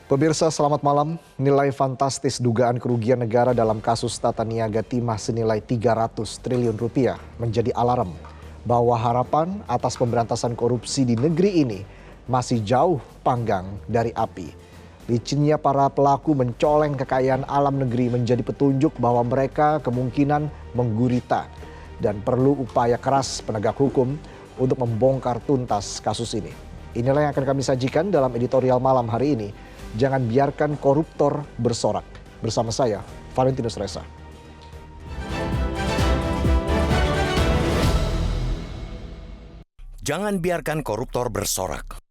Pemirsa, selamat malam. Nilai fantastis dugaan kerugian negara dalam kasus Tata Niaga Timah senilai 300 triliun rupiah menjadi alarm bahwa harapan atas pemberantasan korupsi di negeri ini masih jauh panggang dari api. Licinnya para pelaku mencoleng kekayaan alam negeri menjadi petunjuk bahwa mereka kemungkinan menggurita dan perlu upaya keras penegak hukum untuk membongkar tuntas kasus ini. Inilah yang akan kami sajikan dalam editorial malam hari ini. Jangan biarkan koruptor bersorak. Bersama saya, Valentinus Reza. Jangan biarkan koruptor bersorak.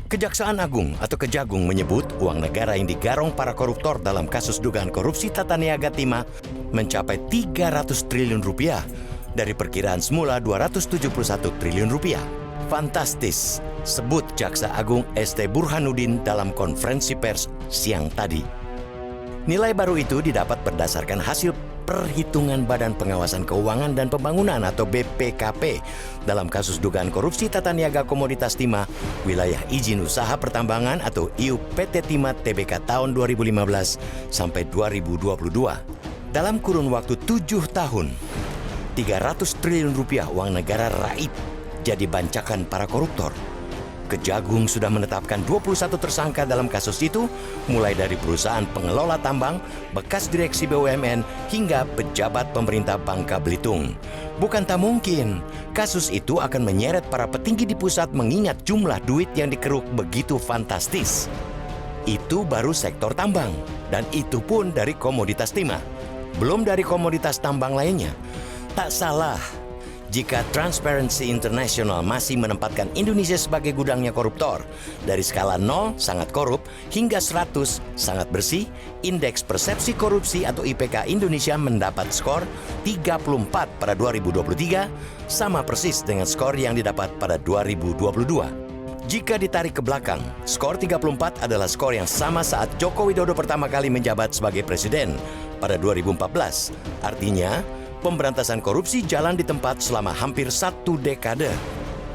Kejaksaan Agung atau Kejagung menyebut uang negara yang digarong para koruptor dalam kasus dugaan korupsi Tata Niaga Timah mencapai 300 triliun rupiah dari perkiraan semula 271 triliun rupiah. Fantastis, sebut Jaksa Agung ST Burhanuddin dalam konferensi pers siang tadi. Nilai baru itu didapat berdasarkan hasil perhitungan Badan Pengawasan Keuangan dan Pembangunan atau BPKP dalam kasus dugaan korupsi Tata Niaga Komoditas Timah wilayah izin usaha pertambangan atau IUP PT Timah Tbk tahun 2015 sampai 2022. Dalam kurun waktu 7 tahun, 300 triliun rupiah uang negara raib jadi bancakan para koruptor. Kejagung sudah menetapkan 21 tersangka dalam kasus itu, mulai dari perusahaan pengelola tambang, bekas direksi BUMN, hingga pejabat pemerintah Bangka Belitung. Bukan tak mungkin, kasus itu akan menyeret para petinggi di pusat mengingat jumlah duit yang dikeruk begitu fantastis. Itu baru sektor tambang, dan itu pun dari komoditas timah. Belum dari komoditas tambang lainnya. Tak salah jika Transparency International masih menempatkan Indonesia sebagai gudangnya koruptor. Dari skala 0 sangat korup hingga 100 sangat bersih, indeks persepsi korupsi atau IPK Indonesia mendapat skor 34 pada 2023, sama persis dengan skor yang didapat pada 2022. Jika ditarik ke belakang, skor 34 adalah skor yang sama saat Joko Widodo pertama kali menjabat sebagai presiden pada 2014. Artinya, pemberantasan korupsi jalan di tempat selama hampir 1 dekade.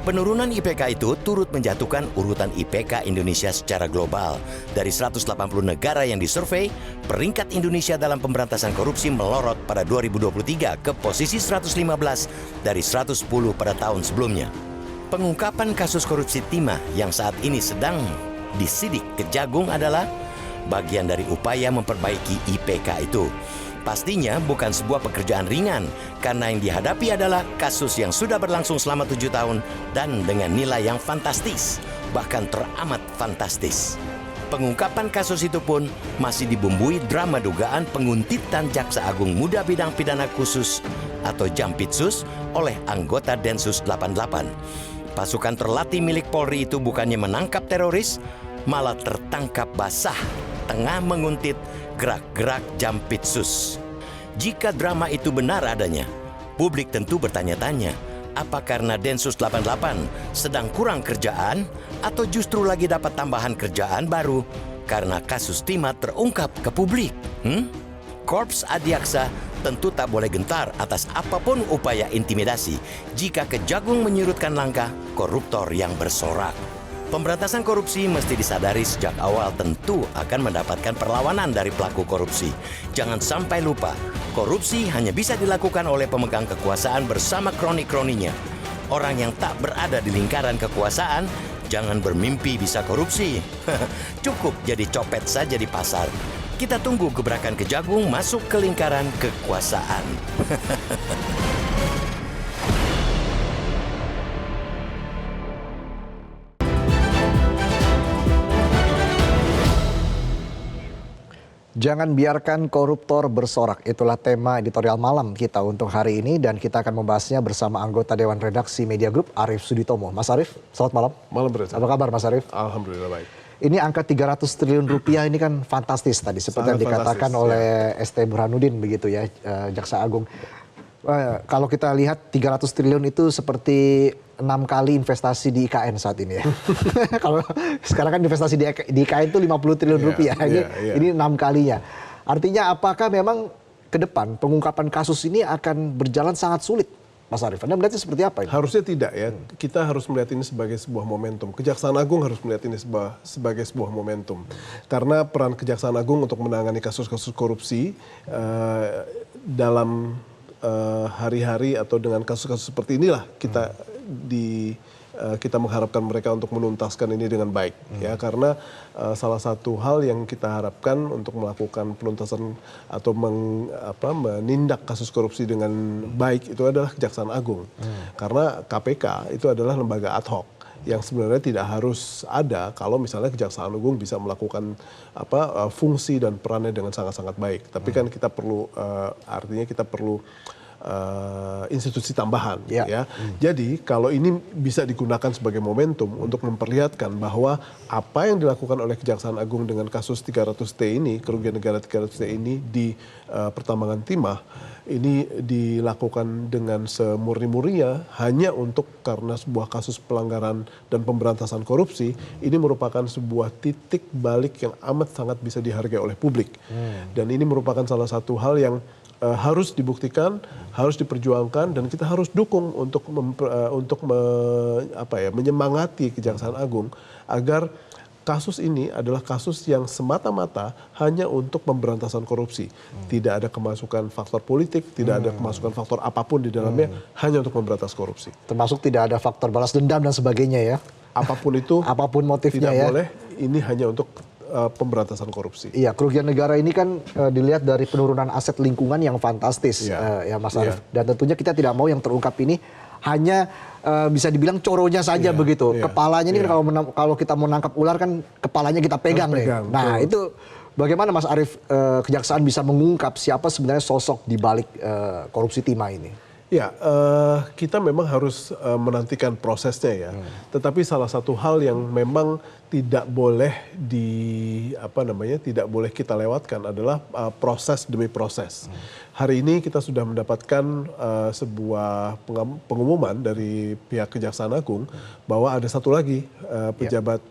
Penurunan IPK itu turut menjatuhkan urutan IPK Indonesia secara global. Dari 180 negara yang disurvei, peringkat Indonesia dalam pemberantasan korupsi melorot pada 2023 ke posisi 115 dari 110 pada tahun sebelumnya. Pengungkapan kasus korupsi timah yang saat ini sedang disidik Kejagung adalah bagian dari upaya memperbaiki IPK itu. Pastinya bukan sebuah pekerjaan ringan, karena yang dihadapi adalah kasus yang sudah berlangsung selama 7 tahun dan dengan nilai yang fantastis, bahkan teramat fantastis. Pengungkapan kasus itu pun masih dibumbui drama dugaan penguntitan Jaksa Agung Muda Bidang Pidana Khusus atau Jampitsus oleh anggota Densus 88. Pasukan terlatih milik Polri itu bukannya menangkap teroris, malah tertangkap basah tengah menguntit gerak-gerak Jampitsus. Jika drama itu benar adanya, publik tentu bertanya-tanya, apa karena Densus 88 sedang kurang kerjaan atau justru lagi dapat tambahan kerjaan baru karena kasus timah terungkap ke publik? Korps Adiaksa tentu tak boleh gentar atas apapun upaya intimidasi jika Kejagung menyurutkan langkah koruptor yang bersorak. Pemberantasan korupsi mesti disadari sejak awal tentu akan mendapatkan perlawanan dari pelaku korupsi. Jangan sampai lupa, korupsi hanya bisa dilakukan oleh pemegang kekuasaan bersama kroni-kroninya. Orang yang tak berada di lingkaran kekuasaan, jangan bermimpi bisa korupsi. Cukup jadi copet saja di pasar. Kita tunggu gebrakan Kejagung masuk ke lingkaran kekuasaan. Jangan biarkan koruptor bersorak. Itulah tema editorial malam kita untuk hari ini dan kita akan membahasnya bersama anggota Dewan Redaksi Media Group Arief Suditomo. Mas Arief, selamat malam. Malam, Reza. Apa kabar Mas Arief? Alhamdulillah baik. Ini angka 300 triliun rupiah ini kan fantastis tadi seperti yang dikatakan oleh ST Burhanuddin begitu ya, Jaksa Agung. Kalau kita lihat 300 triliun itu seperti 6 kali investasi di IKN saat ini ya. Kalau sekarang kan investasi di IKN itu 50 triliun rupiah. Ini 6 kalinya. Artinya apakah memang ke depan pengungkapan kasus ini akan berjalan sangat sulit, Mas Arief? Anda melihatnya seperti apa ini? Harusnya tidak ya. Kita harus melihat ini sebagai sebuah momentum. Kejaksaan Agung harus melihat ini sebagai sebuah momentum. Karena peran Kejaksaan Agung untuk menangani kasus-kasus korupsi dalam hari-hari atau dengan kasus-kasus seperti inilah kita mengharapkan mereka untuk menuntaskan ini dengan baik ya, karena salah satu hal yang kita harapkan untuk melakukan penuntasan atau menindak kasus korupsi dengan baik itu adalah Kejaksaan Agung. Karena KPK itu adalah lembaga ad hoc yang sebenarnya tidak harus ada kalau misalnya Kejaksaan Agung bisa melakukan fungsi dan perannya dengan sangat-sangat baik. Tapi kan kita perlu artinya kita perlu institusi tambahan ya. Jadi kalau ini bisa digunakan sebagai momentum untuk memperlihatkan bahwa apa yang dilakukan oleh Kejaksaan Agung dengan kasus 300T ini, kerugian negara 300T ini di pertambangan timah, ini dilakukan dengan semurni-murninya hanya untuk karena sebuah kasus pelanggaran dan pemberantasan korupsi. Ini merupakan sebuah titik balik yang amat sangat bisa dihargai oleh publik. Dan ini merupakan salah satu hal yang harus dibuktikan, harus diperjuangkan, dan kita harus dukung untuk menyemangati Kejaksaan Agung agar kasus ini adalah kasus yang semata-mata hanya untuk pemberantasan korupsi. Tidak ada kemasukan faktor politik, tidak ada kemasukan faktor apapun di dalamnya, hanya untuk memberantas korupsi. Termasuk tidak ada faktor balas dendam dan sebagainya ya? Apapun itu, apapun motifnya tidak ya? boleh, ini hanya untuk pemberantasan korupsi. Iya, kerugian negara ini kan dilihat dari penurunan aset lingkungan yang fantastis, ya Mas Arief. Dan tentunya kita tidak mau yang terungkap ini hanya bisa dibilang coronya saja begitu. Kepalanya ini kalau kita mau nangkap ular kan kepalanya kita pegang nih. Nah itu bagaimana Mas Arief Kejaksaan bisa mengungkap siapa sebenarnya sosok di balik korupsi timah ini? Ya, kita memang harus menantikan prosesnya ya. Tetapi salah satu hal yang memang tidak boleh tidak boleh kita lewatkan adalah proses demi proses. Hari ini kita sudah mendapatkan sebuah pengumuman dari pihak Kejaksaan Agung bahwa ada satu lagi pejabat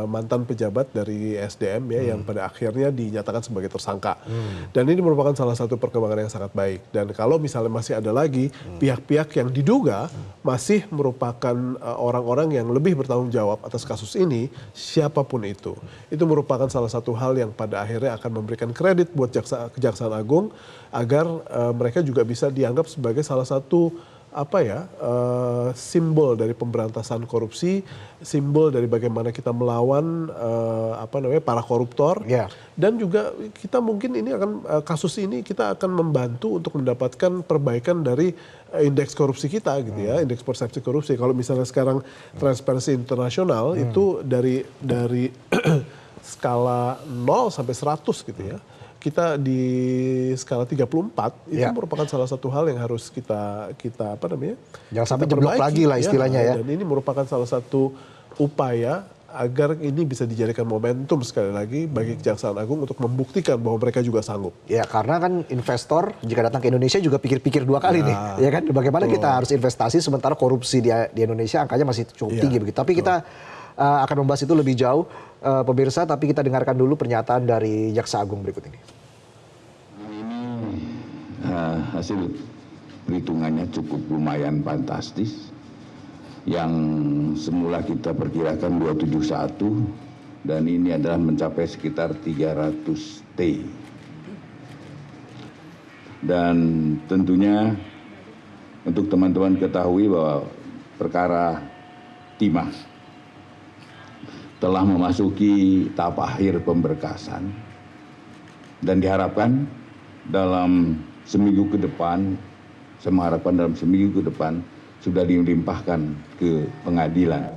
mantan pejabat dari SDM ya yang pada akhirnya dinyatakan sebagai tersangka. Dan ini merupakan salah satu perkembangan yang sangat baik. Dan kalau misalnya masih ada lagi pihak-pihak yang diduga masih merupakan orang-orang yang lebih bertanggung jawab atas kasus ini, siapapun itu merupakan salah satu hal yang pada akhirnya akan memberikan kredit buat Kejaksaan Agung agar mereka juga bisa dianggap sebagai salah satu simbol dari pemberantasan korupsi, simbol dari bagaimana kita melawan para koruptor, dan juga kita mungkin ini kasus ini kita akan membantu untuk mendapatkan perbaikan dari indeks korupsi kita gitu ya, indeks persepsi korupsi. Kalau misalnya sekarang Transparency International itu dari skala 0 sampai 100 gitu ya. Kita di skala 34 itu merupakan salah satu hal yang harus kita jangan sampai jeblok lagi lah istilahnya ya. Dan ini merupakan salah satu upaya agar ini bisa dijadikan momentum sekali lagi bagi Kejaksaan Agung untuk membuktikan bahwa mereka juga sanggup. Ya, karena kan investor jika datang ke Indonesia juga pikir-pikir dua kali nih, ya kan? Bagaimana kita harus investasi sementara korupsi di Indonesia angkanya masih cukup tinggi begitu. Tapi kita akan membahas itu lebih jauh, pemirsa. Tapi kita dengarkan dulu pernyataan dari Jaksa Agung berikut ini. Hasil perhitungannya cukup lumayan fantastis. Yang semula kita perkirakan 271 dan ini adalah mencapai sekitar 300T. Dan tentunya untuk teman-teman ketahui bahwa perkara timah telah memasuki tahap akhir pemberkasan dan diharapkan dalam seminggu ke depan, saya mengharapkan dalam seminggu ke depan sudah dilimpahkan ke pengadilan.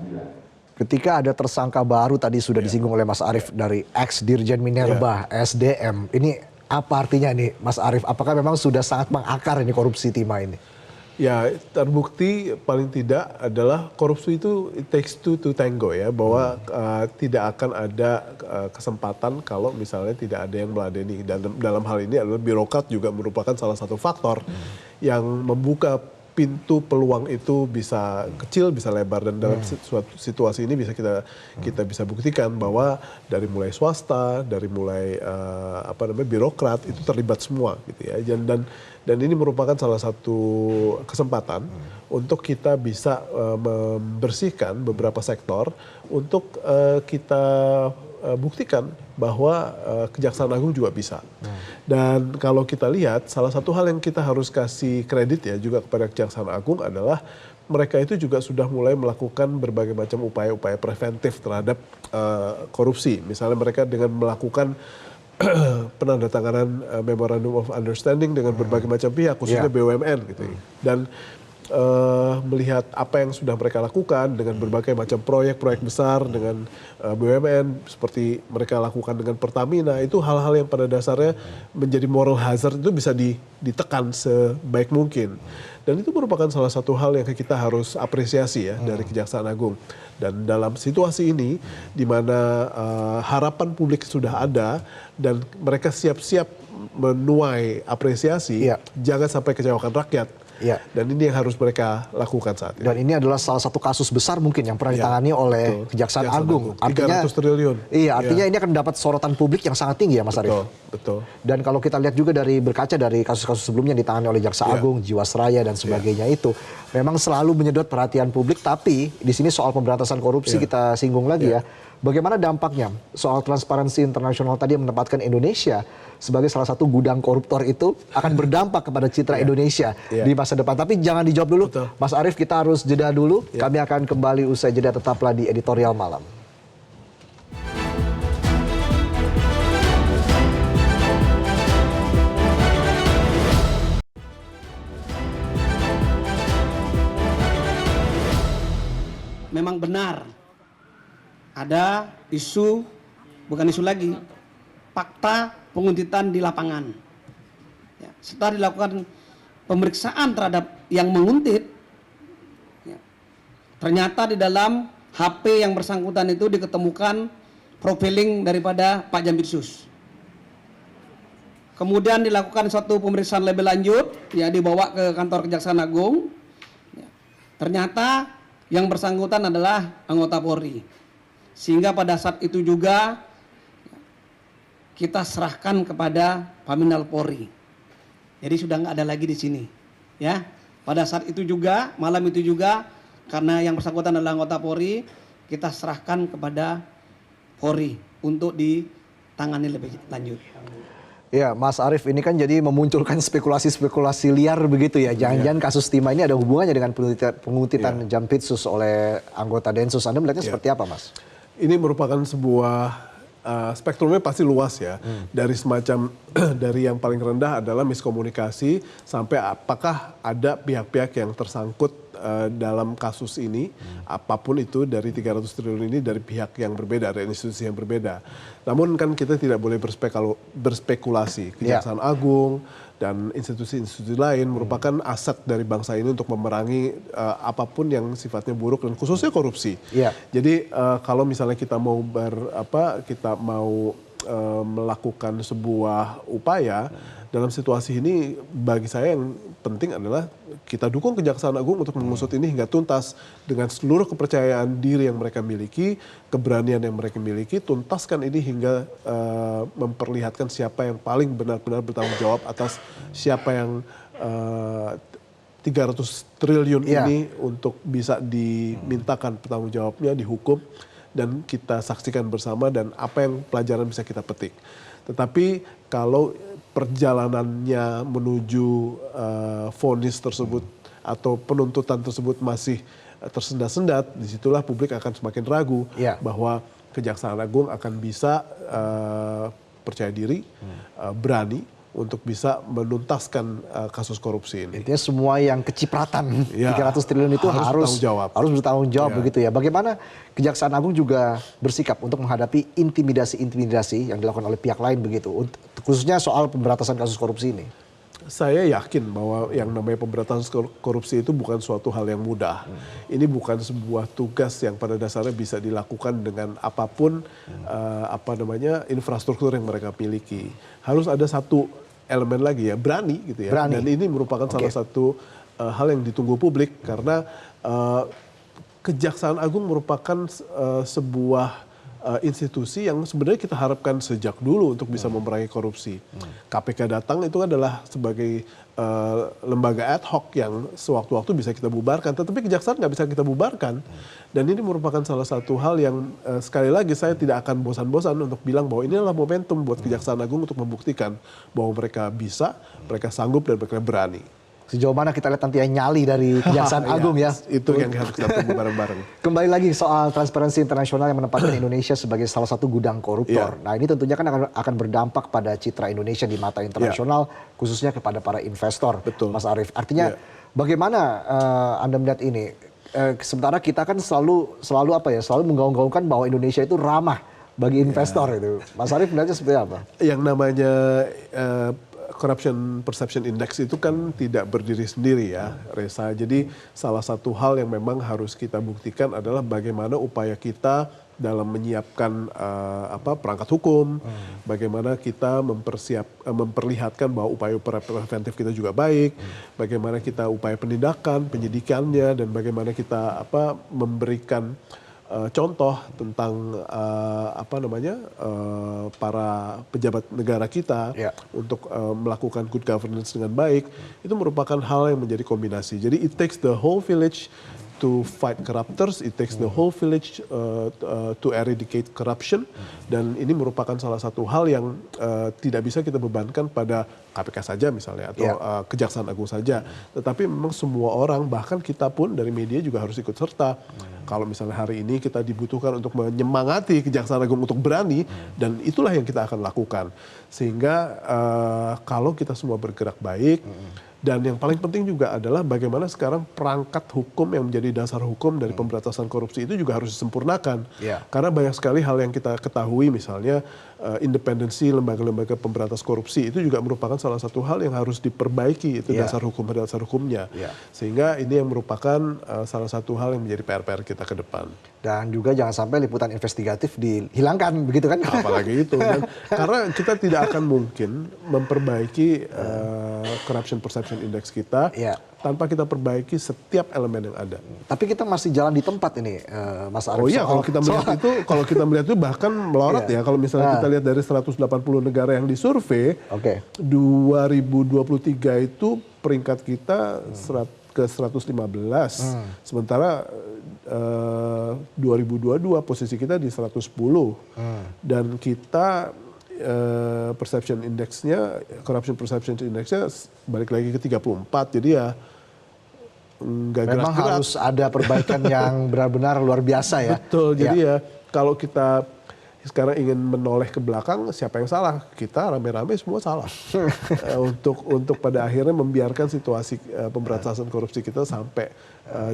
Ketika ada tersangka baru tadi sudah disinggung oleh Mas Arief dari ex-Dirjen Minerba, SDM. Ini apa artinya nih Mas Arief? Apakah memang sudah sangat mengakar ini korupsi timah ini? Ya, terbukti paling tidak adalah korupsi itu it takes two to tango ya, bahwa tidak akan ada kesempatan kalau misalnya tidak ada yang meladeni. Dan dalam hal ini adalah birokrat juga merupakan salah satu faktor yang membuka pintu peluang itu bisa kecil, bisa lebar, dan dalam suatu situasi ini kita bisa buktikan bahwa dari mulai swasta, dari mulai birokrat itu terlibat semua gitu ya. Dan ini merupakan salah satu kesempatan untuk kita bisa membersihkan beberapa sektor untuk kita buktikan bahwa Kejaksaan Agung juga bisa. Dan kalau kita lihat, salah satu hal yang kita harus kasih kredit ya juga kepada Kejaksaan Agung adalah mereka itu juga sudah mulai melakukan berbagai macam upaya-upaya preventif terhadap korupsi. Misalnya mereka dengan melakukan penandatanganan Memorandum of Understanding dengan berbagai macam pihak, khususnya BUMN gitu. Dan melihat apa yang sudah mereka lakukan dengan berbagai macam proyek-proyek besar dengan BUMN seperti mereka lakukan dengan Pertamina, itu hal-hal yang pada dasarnya menjadi moral hazard itu bisa ditekan sebaik mungkin. Dan itu merupakan salah satu hal yang kita harus apresiasi ya dari Kejaksaan Agung. Dan dalam situasi ini di mana harapan publik sudah ada dan mereka siap-siap menuai apresiasi, jangan sampai kecewakan rakyat. Ya. Dan ini yang harus mereka lakukan saat ini. Dan ini adalah salah satu kasus besar mungkin yang pernah ditangani oleh Kejaksaan Agung. Artinya 300 triliun. Iya, artinya ini akan dapat sorotan publik yang sangat tinggi ya Mas Arief. Betul. Dan kalau kita lihat juga berkaca dari kasus-kasus sebelumnya yang ditangani oleh Jaksa Agung, Jiwasraya dan sebagainya itu memang selalu menyedot perhatian publik, tapi di sini soal pemberantasan korupsi kita singgung lagi ya. Bagaimana dampaknya soal Transparansi Internasional tadi yang menempatkan Indonesia sebagai salah satu gudang koruptor itu akan berdampak kepada citra Indonesia di masa depan. Tapi jangan dijawab dulu, Mas Arief, kita harus jeda dulu. Kami akan kembali usai jeda, tetaplah di Editorial Malam. Memang benar ada isu, bukan isu lagi, fakta penguntitan di lapangan. Ya, setelah dilakukan pemeriksaan terhadap yang menguntit, ternyata di dalam HP yang bersangkutan itu diketemukan profiling daripada Pak Jampitsus. Kemudian dilakukan suatu pemeriksaan lebih lanjut, ya dibawa ke kantor Kejaksaan Agung. Ya, ternyata yang bersangkutan adalah anggota Polri. Sehingga pada saat itu juga kita serahkan kepada Paminal Polri. Jadi sudah nggak ada lagi di sini, ya. Pada saat itu juga, malam itu juga, karena yang bersangkutan adalah anggota Polri, kita serahkan kepada Polri untuk ditangani lebih lanjut. Ya, Mas Arief, ini kan jadi memunculkan spekulasi-spekulasi liar begitu ya. Jangan-jangan kasus timah ini ada hubungannya dengan penguntitan Jampitsus oleh anggota Densus. Anda melihatnya seperti apa, Mas? Ini merupakan sebuah spektrumnya pasti luas ya. Dari semacam dari yang paling rendah adalah miskomunikasi sampai apakah ada pihak-pihak yang tersangkut dalam kasus ini, apapun itu dari 300 triliun ini dari pihak yang berbeda, dari institusi yang berbeda. Namun kan kita tidak boleh berspekulasi. Kejaksaan Agung dan institusi-institusi lain merupakan aset dari bangsa ini untuk memerangi apapun yang sifatnya buruk dan khususnya korupsi. Jadi kalau misalnya kita mau melakukan sebuah upaya dalam situasi ini, bagi saya yang penting adalah kita dukung Kejaksaan Agung untuk mengusut ini hingga tuntas dengan seluruh kepercayaan diri yang mereka miliki, keberanian yang mereka miliki, tuntaskan ini hingga memperlihatkan siapa yang paling benar-benar bertanggung jawab atas siapa yang 300 triliun ini untuk bisa dimintakan pertanggung jawabnya, dihukum, dan kita saksikan bersama dan apa yang pelajaran bisa kita petik. Tetapi kalau perjalanannya menuju vonis tersebut atau penuntutan tersebut masih tersendat-sendat, disitulah publik akan semakin ragu bahwa Kejaksaan Agung akan bisa percaya diri, berani untuk bisa menuntaskan kasus korupsi ini. Intinya semua yang kecipratan 300 triliun itu harus bertanggung jawab begitu ya. Bagaimana Kejaksaan Agung juga bersikap untuk menghadapi intimidasi-intimidasi yang dilakukan oleh pihak lain begitu, khususnya soal pemberantasan kasus korupsi ini? Saya yakin bahwa yang namanya pemberantasan korupsi itu bukan suatu hal yang mudah. Ini bukan sebuah tugas yang pada dasarnya bisa dilakukan dengan apapun infrastruktur yang mereka miliki. Harus ada satu elemen lagi ya, berani gitu ya. Dan ini merupakan salah satu hal yang ditunggu publik karena Kejaksaan Agung merupakan sebuah institusi yang sebenarnya kita harapkan sejak dulu untuk bisa memerangi korupsi. KPK datang itu adalah sebagai lembaga ad hoc yang sewaktu-waktu bisa kita bubarkan, tetapi kejaksaan nggak bisa kita bubarkan. Dan ini merupakan salah satu hal yang sekali lagi saya tidak akan bosan-bosan untuk bilang bahwa ini adalah momentum buat Kejaksaan Agung untuk membuktikan bahwa mereka bisa, mereka sanggup dan mereka berani. Sejauh mana kita lihat nanti nyali dari Kejaksaan Agung ya. Itu yang harus kita tunggu bareng-bareng. Kembali lagi soal Transparency International yang menempatkan Indonesia sebagai salah satu gudang koruptor. Nah ini tentunya kan akan berdampak pada citra Indonesia di mata internasional, khususnya kepada para investor, Betul. Mas Arief. Artinya bagaimana Anda melihat ini? Sementara kita kan selalu apa ya, selalu menggaung-gaungkan bahwa Indonesia itu ramah bagi investor itu. Mas Arief melihatnya seperti apa? Yang namanya Corruption Perception Index itu kan tidak berdiri sendiri ya, Reza. Jadi salah satu hal yang memang harus kita buktikan adalah bagaimana upaya kita dalam menyiapkan perangkat hukum, bagaimana kita memperlihatkan bahwa upaya preventif kita juga baik, bagaimana kita upaya penindakan, penyidikannya, dan bagaimana kita memberikan contoh tentang para pejabat negara kita untuk melakukan good governance dengan baik, itu merupakan hal yang menjadi kombinasi. Jadi it takes the whole village to fight corruptors, it takes the whole village to eradicate corruption, dan ini merupakan salah satu hal yang tidak bisa kita bebankan pada KPK saja misalnya atau Kejaksaan Agung saja, tetapi memang semua orang, bahkan kita pun dari media juga harus ikut serta. Kalau misalnya hari ini kita dibutuhkan untuk menyemangati Kejaksaan Agung untuk berani, dan itulah yang kita akan lakukan. Sehingga kalau kita semua bergerak baik, dan yang paling penting juga adalah bagaimana sekarang perangkat hukum yang menjadi dasar hukum dari pemberantasan korupsi itu juga harus disempurnakan. Karena banyak sekali hal yang kita ketahui, misalnya independensi lembaga-lembaga pemberantas korupsi itu juga merupakan salah satu hal yang harus diperbaiki, itu dasar hukumnya. Sehingga ini yang merupakan salah satu hal yang menjadi PR-PR kita ke depan. Dan juga jangan sampai liputan investigatif dihilangkan, begitu kan? Apalagi itu. Karena kita tidak akan mungkin memperbaiki Corruption Perception Index kita tanpa kita perbaiki setiap elemen yang ada. Tapi kita masih jalan di tempat ini, Mas Arief. Oh iya, kalau kita melihat itu bahkan melorot ya. Kalau misalnya kita lihat dari 180 negara yang disurvei, 2023 itu peringkat kita ke 115. Sementara 2022 posisi kita di 110. Dan kita perception index-nya, corruption perception index-nya balik lagi ke 34. Jadi ya nggak gerak-gerak. Memang harus ada perbaikan yang benar-benar luar biasa ya. Betul, jadi ya kalau kita sekarang ingin menoleh ke belakang, siapa yang salah? Kita rame-rame semua salah. Untuk pada akhirnya membiarkan situasi pemberantasan korupsi kita sampai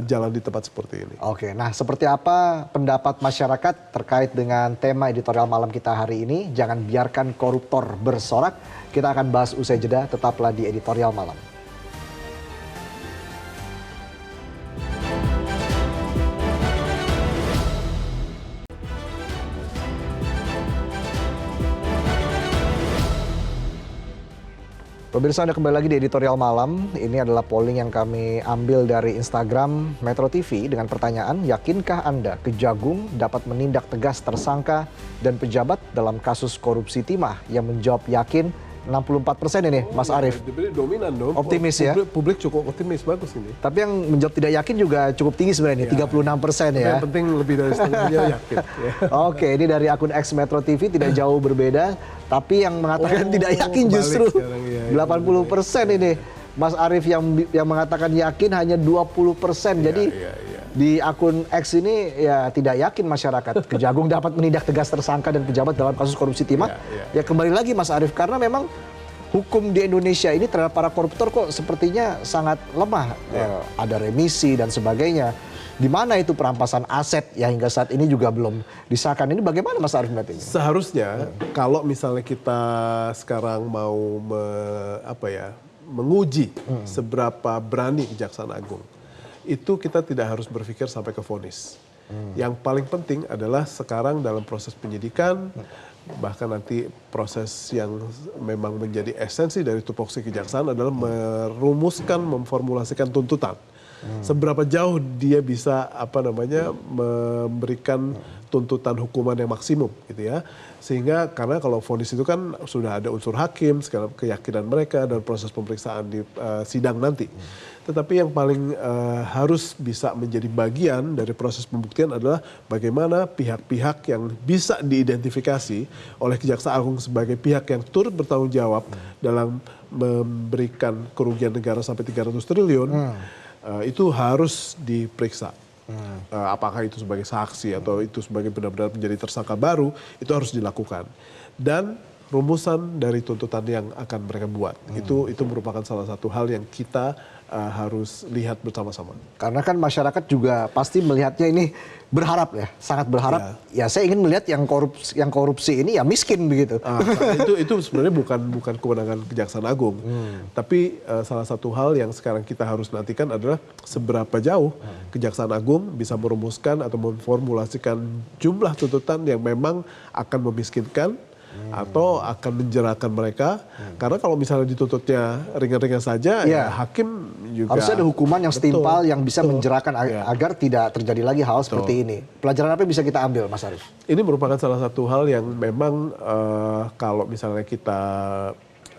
jalan di tempat seperti ini. Oke, nah seperti apa pendapat masyarakat terkait dengan tema editorial malam kita hari ini? Jangan biarkan koruptor bersorak. Kita akan bahas usai jeda, tetaplah di editorial malam. Pemirsa, Anda kembali lagi di editorial malam. Ini adalah polling yang kami ambil dari Instagram Metro TV dengan pertanyaan, yakinkah Anda Kejagung dapat menindak tegas tersangka dan pejabat dalam kasus korupsi timah? Yang menjawab yakin 64% ini, Mas Arief. Dominan dong. Optimis ya? Publik cukup optimis, bagus ini. Tapi yang menjawab tidak yakin juga cukup tinggi sebenarnya, 36% ya. Yang penting lebih dari setengahnya yakin. Oke, ini dari akun X Metro TV tidak jauh berbeda. Tapi yang mengatakan tidak yakin justru 80% ini. Mas Arief yang mengatakan yakin hanya 20%. Jadi di akun X ini ya tidak yakin masyarakat Kejagung dapat menindak tegas tersangka dan pejabat dalam kasus korupsi timah. Ya kembali lagi Mas Arief, karena memang hukum di Indonesia ini terhadap para koruptor kok sepertinya sangat lemah. Ada remisi dan sebagainya. Di mana itu perampasan aset yang hingga saat ini juga belum disahkan. Ini bagaimana Mas Arief melihat ini? Seharusnya kalau misalnya kita sekarang mau menguji seberapa berani Kejaksaan Agung, itu kita tidak harus berpikir sampai ke vonis. Yang paling penting adalah sekarang dalam proses penyidikan, bahkan nanti proses yang memang menjadi esensi dari tupoksi kejaksaan adalah merumuskan, memformulasikan tuntutan. Seberapa jauh dia bisa memberikan tuntutan hukuman yang maksimum gitu ya. Sehingga karena kalau vonis itu kan sudah ada unsur hakim, segala keyakinan mereka dan proses pemeriksaan di sidang nanti. Tetapi yang paling harus bisa menjadi bagian dari proses pembuktian adalah bagaimana pihak-pihak yang bisa diidentifikasi oleh Kejaksaan Agung sebagai pihak yang turut bertanggung jawab dalam memberikan kerugian negara sampai 300 triliun. Itu harus diperiksa. Apakah itu sebagai saksi atau itu sebagai benar-benar menjadi tersangka baru, itu harus dilakukan. Dan rumusan dari tuntutan yang akan mereka buat, itu merupakan salah satu hal yang kita harus lihat bersama-sama. Karena kan masyarakat juga pasti melihatnya ini berharap ya, sangat berharap. Ya saya ingin melihat yang korupsi ini ya miskin begitu. Itu sebenarnya bukan kewenangan Kejaksaan Agung. Tapi salah satu hal yang sekarang kita harus nantikan adalah seberapa jauh Kejaksaan Agung bisa merumuskan atau memformulasikan jumlah tuntutan yang memang akan memiskinkan atau akan menjerakan mereka. Karena kalau misalnya dituntutnya ringan-ringan saja, ya hakim juga harusnya ada hukuman yang setimpal yang bisa menjerakan agar tidak terjadi lagi hal seperti ini. Pelajaran apa yang bisa kita ambil, Mas Arief? Ini merupakan salah satu hal yang memang kalau misalnya kita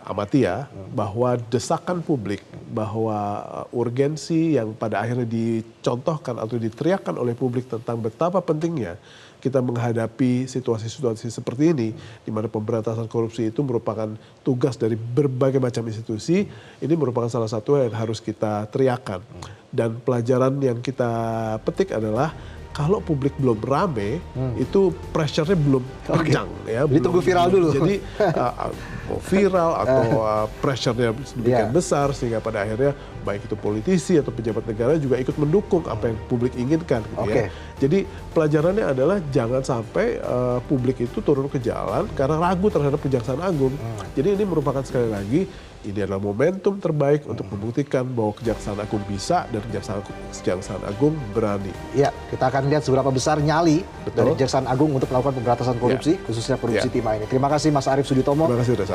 amati ya, bahwa desakan publik, bahwa urgensi yang pada akhirnya dicontohkan atau diteriakkan oleh publik tentang betapa pentingnya kita menghadapi situasi-situasi seperti ini, di mana pemberantasan korupsi itu merupakan tugas dari berbagai macam institusi, ini merupakan salah satu yang harus kita teriakkan. Dan pelajaran yang kita petik adalah kalau publik belum rame, itu pressure-nya belum kencang. Ya, jadi tunggu viral dulu. Jadi mau viral atau pressure-nya sedemikian besar, sehingga pada akhirnya baik itu politisi atau pejabat negara juga ikut mendukung apa yang publik inginkan. Gitu ya. Jadi pelajarannya adalah jangan sampai publik itu turun ke jalan karena ragu terhadap Kejaksaan Agung. Jadi ini merupakan sekali lagi, ini adalah momentum terbaik untuk membuktikan bahwa Kejaksaan Agung bisa dan Kejaksaan Agung berani. Ya, kita akan lihat seberapa besar nyali dari Kejaksaan Agung untuk melakukan pemberantasan korupsi, khususnya korupsi timah ini. Terima kasih Mas Arief Suditomo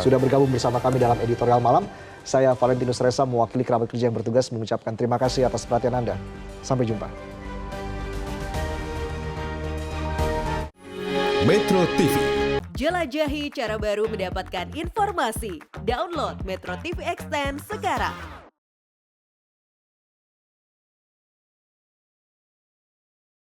sudah bergabung bersama kami dalam editorial malam. Saya Valentinus Reza mewakili kerabat kerja yang bertugas mengucapkan terima kasih atas perhatian Anda. Sampai jumpa. Metro TV. Jelajahi cara baru mendapatkan informasi. Download Metro TV Extend sekarang.